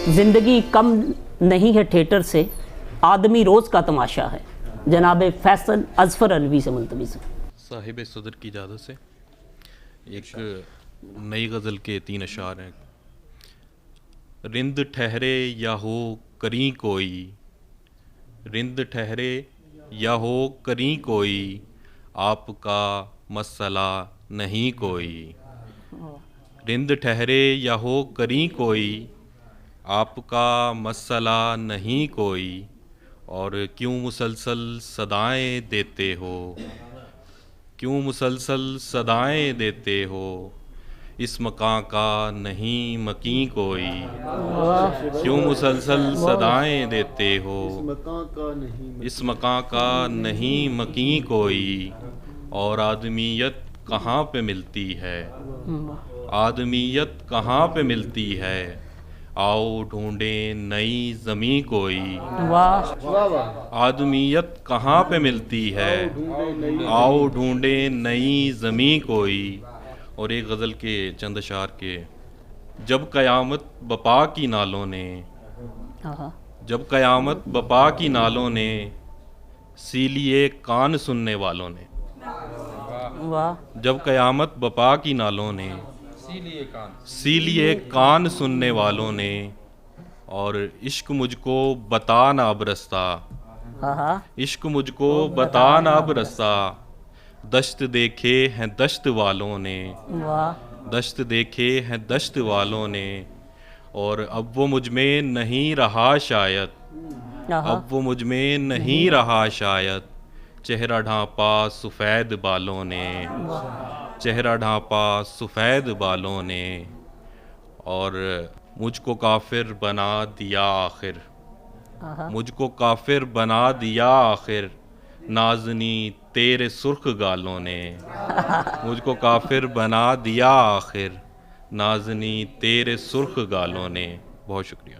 ज़िंदगी कम नहीं है थिएटर से, आदमी रोज़ का तमाशा है। जनाब फैसल अजफर अलवी से मुल्तमिस। साहिब सदर की इजाज़त से एक नई गज़ल के 3 अशार हैं। रिंद ठहरे या हो करीं कोई, रिंद ठहरे या हो करीं कोई, आपका मसला नहीं कोई। रिंद ठहरे या हो करीं कोई, आपका मसला नहीं कोई। और क्यों मुसलसल सदाएं देते हो, क्यों मुसलसल सदाएं देते हो, इस मकां का नहीं मकीं कोई। क्यों मुसलसल सदाएं देते हो, इस मकां का नहीं मकीं कोई। और आदमियत कहाँ पे मिलती है, आदमियत कहाँ पे मिलती है, आओ ढूंढें नई ज़मीं कोई। आदमियत कहाँ पे मिलती है, आओ ढूंढें नई ज़मीं कोई। और एक गज़ल के चंद अशार के। जब क़यामत बपा की नालों ने, जब क़यामत बपा की नालों ने, सी लिए कान सुनने वालों ने। जब क़यामत बपा की नालों ने, सी लिए कान सुनने वालों ने। और इश्क मुझको बता ना बरसता, इश्क मुझको बता ना बरसता, दश्त देखे हैं दश्त वालों ने, दश्त देखे हैं दश्त वालों ने। और अब वो मुझ में नहीं रहा शायद, अब वो मुझ में नहीं रहा शायद, चेहरा ढांपा सफ़ेद बालों ने, चेहरा ढांपा सफ़ेद बालों ने। और मुझको काफिर बना दिया आखिर, मुझको काफिर बना दिया आखिर, नाज़नी तेरे सुर्ख गालों ने। मुझको काफिर बना दिया आखिर, नाज़नी तेरे सुर्ख गालों ने। बहुत शुक्रिया।